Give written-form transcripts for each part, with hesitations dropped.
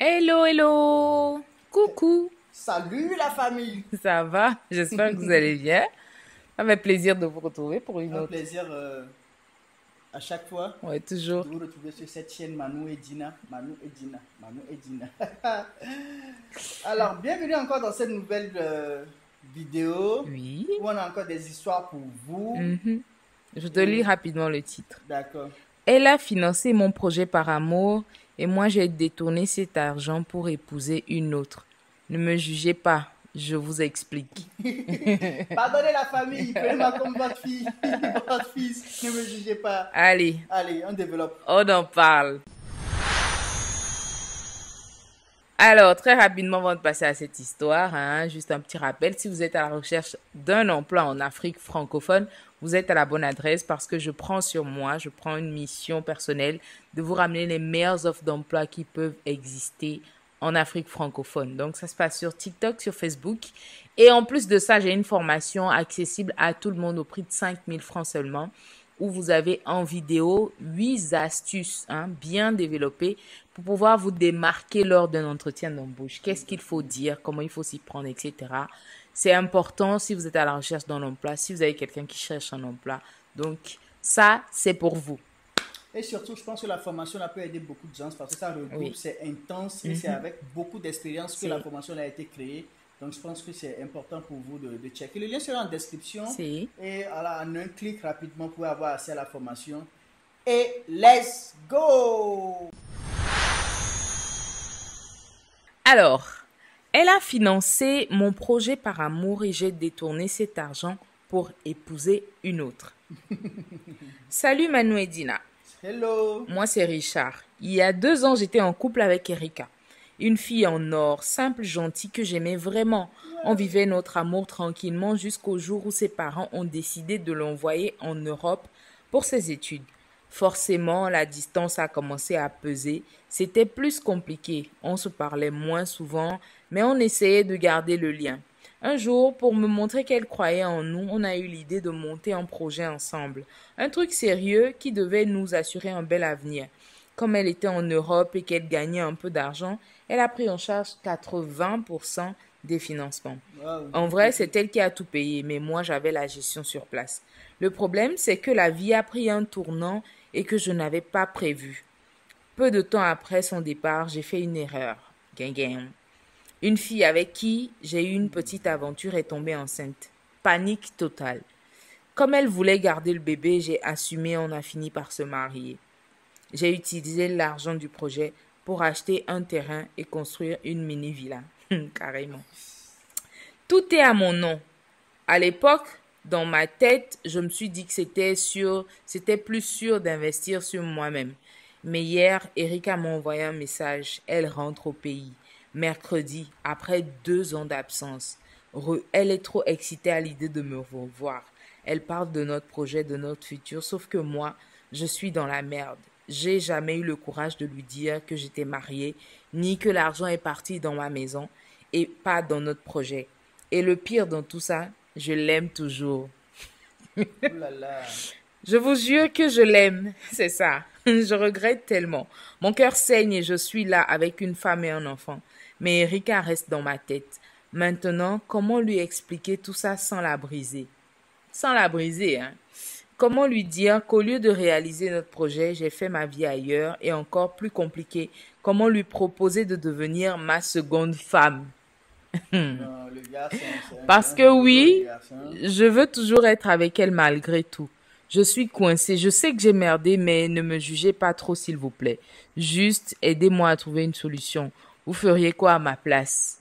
Hello, hello! Coucou! Salut la famille! Ça va? J'espère que vous allez bien. Ça fait plaisir de vous retrouver pour une Un autre. plaisir à chaque fois Ouais, toujours. de vous retrouver sur cette chaîne Manu et Dina. Manu et Dina. Manu et Dina. Alors, bienvenue encore dans cette nouvelle vidéo Oui. où on a encore des histoires pour vous. Mhm. Je te lis Et rapidement le titre. d'accord. Elle a financé mon projet par amour et moi j'ai détourné cet argent pour épouser une autre. Ne me jugez pas, je vous explique. Pardonnez la famille, prenez-moi comme votre fille, votre fils, ne me jugez pas. Allez, Allez, on développe. on en parle. Alors, très rapidement, avant de passer à cette histoire, hein, juste un petit rappel, si vous êtes à la recherche d'un emploi en Afrique francophone, vous êtes à la bonne adresse parce que je prends sur moi, je prends une mission personnelle de vous ramener les meilleures offres d'emploi qui peuvent exister en Afrique francophone. Donc, ça se passe sur TikTok, sur Facebook. Et en plus de ça, j'ai une formation accessible à tout le monde au prix de 5 000 francs seulement où vous avez en vidéo 8 astuces bien développées pour pouvoir vous démarquer lors d'un entretien d'embauche. Qu'est-ce qu'il faut dire, comment il faut s'y prendre, etc. C'est important si vous êtes à la recherche d'un emploi, si vous avez quelqu'un qui cherche un emploi. Donc, ça, c'est pour vous. Et surtout, je pense que la formation là, peut aider beaucoup de gens parce que ça regroupe, Oui. c'est intense et c'est avec beaucoup d'expérience que la C'est, formation a été créée. Donc, je pense que c'est important pour vous de checker. Le lien sera en description c'est. et voilà, en un clic rapidement, vous pouvez avoir accès à la formation. Et let's go! Alors, elle a financé mon projet par amour et j'ai détourné cet argent pour épouser une autre. Salut Manu et Dina. Hello! Moi, c'est Richard. Il y a 2 ans, j'étais en couple avec Erika. Une fille en or, simple, gentille, que j'aimais vraiment. On vivait notre amour tranquillement jusqu'au jour où ses parents ont décidé de l'envoyer en Europe pour ses études. Forcément, la distance a commencé à peser. C'était plus compliqué. On se parlait moins souvent, mais on essayait de garder le lien. Un jour, pour me montrer qu'elle croyait en nous, on a eu l'idée de monter un projet ensemble. Un truc sérieux qui devait nous assurer un bel avenir. Comme elle était en Europe et qu'elle gagnait un peu d'argent, elle a pris en charge 80% des financements. Wow. En vrai, c'est elle qui a tout payé, mais moi j'avais la gestion sur place. Le problème, c'est que la vie a pris un tournant et que je n'avais pas prévu. Peu de temps après son départ, j'ai fait une erreur. Gang. Une fille avec qui j'ai eu une petite aventure est tombée enceinte. Panique totale. Comme elle voulait garder le bébé, j'ai assumé, on a fini par se marier. J'ai utilisé l'argent du projet pour acheter un terrain et construire une mini-villa. Carrément. Tout est à mon nom. À l'époque, dans ma tête, je me suis dit que c'était plus sûr d'investir sur moi-même. Mais hier, Erika m'a envoyé un message. Elle rentre au pays. Mercredi, après 2 ans d'absence. Elle est trop excitée à l'idée de me revoir. Elle parle de notre projet, de notre futur, sauf que moi, je suis dans la merde. J'ai jamais eu le courage de lui dire que j'étais mariée, ni que l'argent est parti dans ma maison et pas dans notre projet. Et le pire dans tout ça, je l'aime toujours. Ouh là là. Je vous jure que je l'aime, c'est ça. Je regrette tellement. Mon cœur saigne et je suis là avec une femme et un enfant. Mais Erika reste dans ma tête. Maintenant, comment lui expliquer tout ça sans la briser? Sans la briser, hein. Comment lui dire qu'au lieu de réaliser notre projet, j'ai fait ma vie ailleurs et encore plus compliqué, comment lui proposer de devenir ma seconde femme? Non, le garçon, c'est Parce un que rigolo, le oui, garçon. je veux toujours être avec elle malgré tout. Je suis coincée, je sais que j'ai merdé, mais ne me jugez pas trop s'il vous plaît. Juste aidez-moi à trouver une solution. Vous feriez quoi à ma place?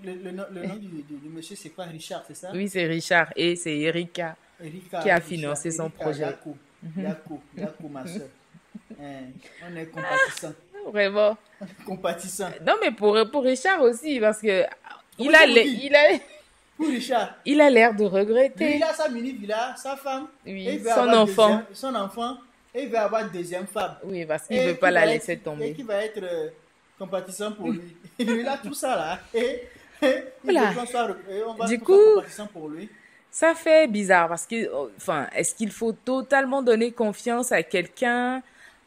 Le nom du monsieur, c'est quoi? Richard, c'est ça? Oui, c'est Richard et c'est Erika qui Erika, a Richard, financé son Erika, projet. Yako, Yako, ma soeur. On est compatissant. Vraiment. On est compatissant. Non, mais pour Richard aussi, parce que Oui, c'est pour qui? Pour Richard. il a l'air de Lui, il regretter. a sa mini-villa, sa femme, et Oui, il veut son avoir enfant. son enfant, et il veut avoir une deuxième femme. Oui, parce qu'il veut pas la laisser Et tomber. qui va être compatissant pour lui. Il a tout ça là. Et il veut Voilà. qu'on soit, et on va Du qu'on soit coup, compatissant pour lui. ça fait bizarre parce que, enfin, est-ce qu'il faut totalement donner confiance à quelqu'un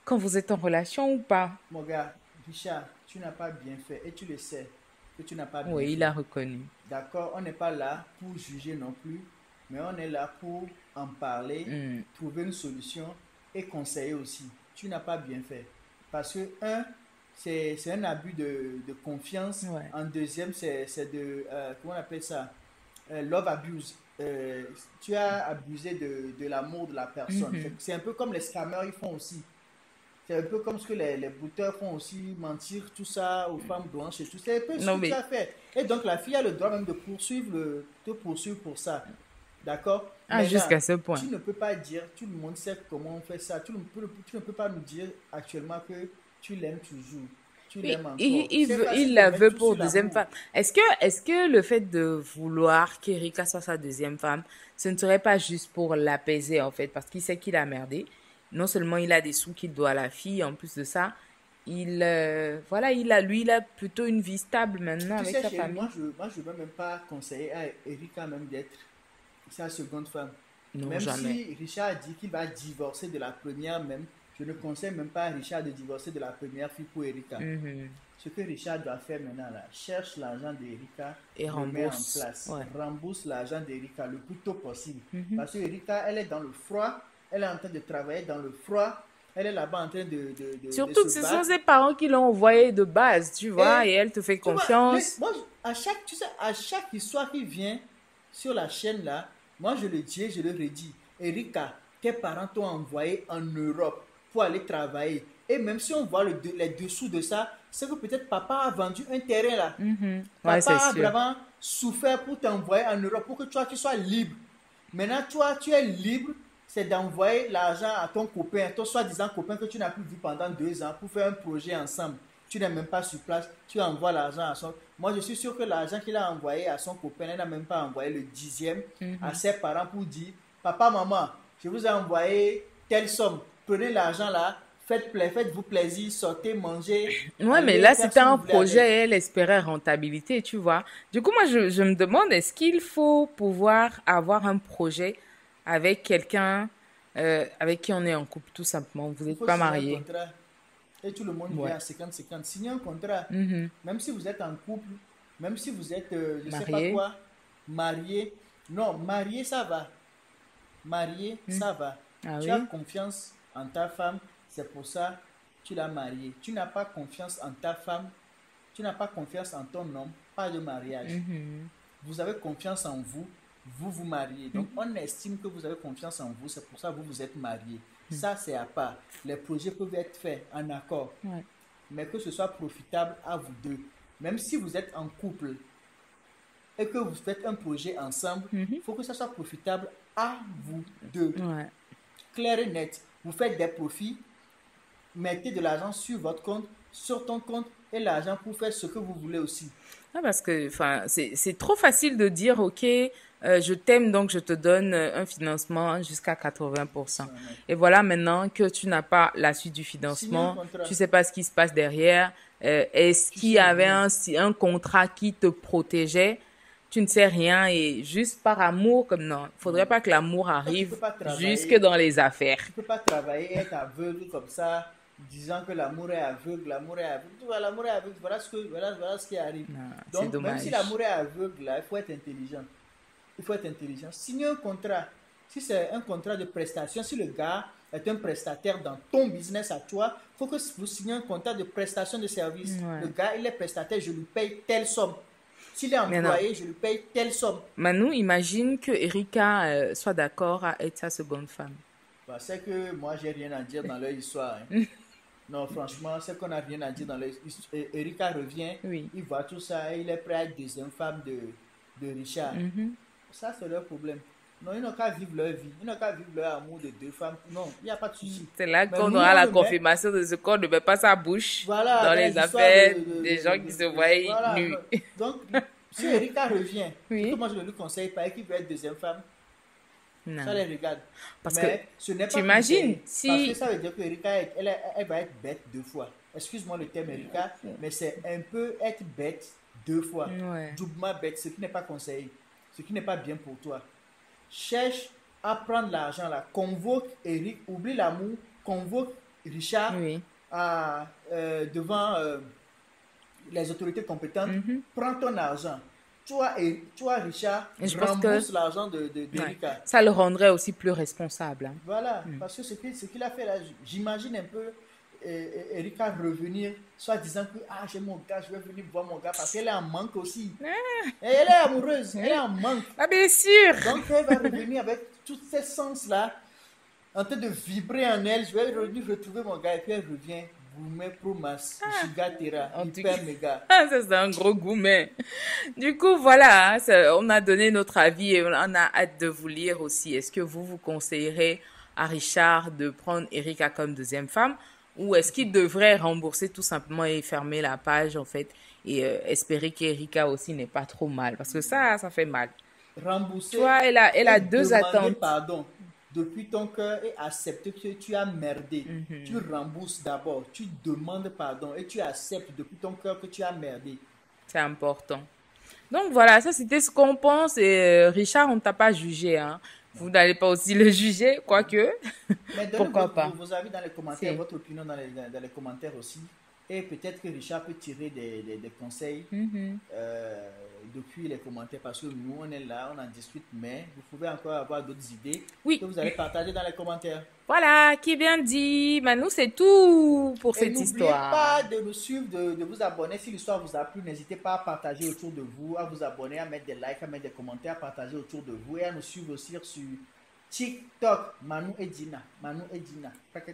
quand vous êtes en relation ou pas? Mon gars, Richard, tu n'as pas bien fait et tu le sais que tu n'as pas bien Oui, il fait. a reconnu. D'accord, on n'est pas là pour juger non plus, mais on est là pour en parler, Hmm. trouver une solution et conseiller aussi. Tu n'as pas bien fait. Parce que, un, c'est un abus de confiance. Ouais. En deuxième, c'est de, comment on appelle ça? Love abuse. Tu as abusé de l'amour de la personne. Mhm. C'est un peu comme les scammers, ils font aussi. C'est un peu comme ce que les bouteurs font aussi, mentir, tout ça, aux femmes blanches et tout. C'est un peu ce Non, que tu mais as fait. Et donc la fille a le droit même de te poursuivre pour ça. D'accord? Maintenant, jusqu'à ce point. tu ne peux pas dire, tout le monde sait comment on fait ça. Tu ne peux pas nous dire actuellement que tu l'aimes toujours. Tu Oui, l'aimes encore. C'est il facile de la mettre veut tout pour sur deuxième l'amour. femme. Est-ce que le fait de vouloir qu'Erika soit sa deuxième femme, ce ne serait pas juste pour l'apaiser en fait, parce qu'il sait qu'il a merdé. Non seulement il a des sous qu'il doit à la fille, en plus de ça, voilà, il a plutôt une vie stable maintenant Tu avec sais, sa chérie, famille. moi, je ne veux même pas conseiller à Erika même d'être sa seconde femme. Non, Même jamais. si Richard a dit qu'il va divorcer de la première même, je ne conseille même pas à Richard de divorcer de la première fille pour Erika. Mhm. Ce que Richard doit faire maintenant, là, cherche l'argent d'Erika, Et le met en rembourse. place, Ouais. rembourse l'argent d'Erika le plus tôt possible. Mhm. Parce que Erika, elle est dans le froid, elle est en train de travailler dans le froid, elle est là-bas en train de Surtout se que ce sont battre. ses parents qui l'ont envoyé de base, tu vois, Et et elle te fait tu vois, confiance. moi, à chaque, tu sais, à chaque histoire qui vient sur la chaîne là, moi je le dis et je le redis. Erika, tes parents t'ont envoyé en Europe pour aller travailler. Et même si on voit les dessous de ça, c'est que peut-être papa a vendu un terrain là. Mhm. Ouais, Papa c'est a sûr. vraiment souffert pour t'envoyer en Europe pour que toi tu sois libre. Maintenant, toi, tu es libre, c'est d'envoyer l'argent à ton copain, ton soi-disant copain que tu n'as plus vu pendant 2 ans pour faire un projet ensemble. Tu n'es même pas sur place, tu envoies l'argent à son... Moi, je suis sûr que l'argent qu'il a envoyé à son copain, il n'a même pas envoyé le dixième à Mhm. ses parents pour dire, papa, maman, je vous ai envoyé telle somme, prenez l'argent là, faites-vous plaisir, sortez, mangez, Ouais, mais allez là, faire ce c'était que vous un voulez avec. projet et elle espérait rentabilité, tu vois. Du coup, moi, je me demande, est-ce qu'il faut pouvoir avoir un projet avec quelqu'un avec qui on est en couple, tout simplement. Vous Il n'êtes faut pas signer un mariés. contrat. Et tout le monde vient Ouais. à 50-50. Signez un contrat. Mhm. Même si vous êtes en couple, même si vous êtes, je ne sais pas Mariés. quoi, marié. Non, marié, ça va. Marié, Mhm. ça va. Ah Tu as oui? confiance en ta femme, c'est pour ça que tu l'as mariée. Tu n'as pas confiance en ta femme, tu n'as pas confiance en ton homme, pas de mariage. Mhm. Vous avez confiance en vous, vous vous mariez. Donc, Mhm. on estime que vous avez confiance en vous, c'est pour ça que vous vous êtes mariés. Ça, c'est à part. Les projets peuvent être faits en accord, Ouais. mais que ce soit profitable à vous deux. Même si vous êtes en couple et que vous faites un projet ensemble, Mhm. il faut que ça soit profitable à vous deux. Ouais. Clair et net. Vous faites des profits, mettez de l'argent sur votre compte, sur ton compte, et l'argent pour faire ce que vous voulez aussi. Ah, parce que, enfin, c'est trop facile de dire, OK, je t'aime, donc je te donne un financement jusqu'à 80%. Et voilà maintenant que tu n'as pas la suite du Signez un financement, tu contrat, sais pas ce qui se passe derrière. Est-ce tu qu'il y sais avait rien. un contrat qui te protégeait? Tu ne sais rien et juste par amour, comme non, faudrait Non. pas que l'amour Toi, tu arrive peux pas jusque travailler, dans les affaires. tu peux pas travailler et être aveugle comme ça, disant que l'amour est aveugle, l'amour est aveugle. Tu vois, l'amour est aveugle, voilà ce qui arrive. Non, c'est Donc, même si dommage. l'amour est aveugle, là, il faut être intelligent. Il faut être intelligent. Signez un contrat. Si c'est un contrat de prestation, si le gars est un prestataire dans ton business à toi, il faut que vous signiez un contrat de prestation de service. Le Ouais. gars, il est prestataire, je lui paye telle somme. S'il est Mais non. employé, je lui paye telle somme. Manu, imagine que Erika soit d'accord à être sa seconde femme. Bah, c'est que moi, j'ai rien à dire dans leur histoire, hein. Non, franchement, c'est qu'on n'a rien à dire dans leur histoire. Erika revient, Oui. il voit tout ça, et il est prêt à être deuxième femme de Richard. Mhm. Ça, c'est leur problème. Non, ils n'ont qu'à vivre leur vie. Ils n'ont qu'à vivre leur amour de deux femmes. Non, il n'y a pas de souci. C'est là Mais qu'on nous, aura on la le met, confirmation de ce qu'on ne met pas sa bouche voilà, dans dans les les histoires affaires des gens qui se voient voilà. nus. Donc, si Erika revient, ce que Oui. moi je ne lui conseille pas, et qu'il veut être deuxième femme, ça Non. les regarde. Parce que, Mais ce n'est tu pas imagines, conseillé. Parce que si... ça veut dire qu'Erika, elle va être bête 2 fois. Excuse-moi le terme Erika, mais c'est un peu être bête 2 fois. Ouais. Doublement bête, ce qui n'est pas conseillé. Ce qui n'est pas bien pour toi. Cherche à prendre l'argent là. Convoque Eric, oublie l'amour, convoque Richard Oui. devant les autorités compétentes, prends ton argent. Toi, Richard, Et je pense rembourse que l'argent ouais, d'Erika. ça le rendrait aussi plus responsable. Hein. Voilà, parce que ce qu'il a fait là, j'imagine un peu Erika revenir, soit disant que ah, j'ai mon gars, je vais venir voir mon gars parce qu'elle est en manque aussi. Et elle est amoureuse, elle est en manque. Ah, bien sûr! Donc elle va revenir avec tous ces sens-là, en train de vibrer en elle. Je vais revenir retrouver mon gars et puis elle revient. Gourmet Promas, Shigatera, En tout hyper cas, méga. ah, ça c'est un gros gourmet. Du coup, voilà, hein, on a donné notre avis et on a hâte de vous lire aussi. Est-ce que vous conseillerez à Richard de prendre Erika comme deuxième femme ou est-ce qu'il devrait rembourser tout simplement et fermer la page en fait et espérer qu'Erika aussi n'est pas trop mal parce que ça fait mal. Tu Rembourser vois, elle et a deux demander attentes. pardon depuis ton cœur et accepter que tu as merdé. Tu rembourses d'abord, tu demandes pardon et tu acceptes depuis ton cœur que tu as merdé. C'est important. Donc voilà, ça c'était ce qu'on pense et Richard, on ne t'a pas jugé, hein. Vous n'allez pas aussi le juger, quoique. Mais donnez Pourquoi pas? vos avis dans les commentaires, C'est. votre opinion dans les commentaires aussi. Et peut-être que Richard peut tirer des conseils Mhm. euh, depuis les commentaires parce que nous, on est là, on en discute, mais vous pouvez encore avoir d'autres idées que Oui, vous allez partager dans les commentaires. voilà, qui bien dit. Manu, c'est tout pour Et cette n'oubliez histoire. pas de nous suivre, de vous abonner. Si l'histoire vous a plu, n'hésitez pas à partager autour de vous, à vous abonner, à mettre des likes, à mettre des commentaires, à partager autour de vous et à nous suivre aussi sur TikTok. Manu et Dina. Manu et Dina. Manu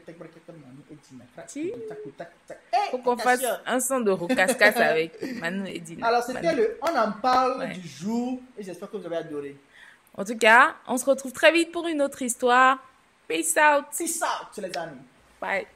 et Dina. Si, faut Hey, qu'on fasse attention! un son de roucascas avec Manu et Dina. Alors, c'était Manu. le On en parle Ouais. du jour et j'espère que vous avez adoré. En tout cas, on se retrouve très vite pour une autre histoire. Peace out. Peace out, les amis. Bye.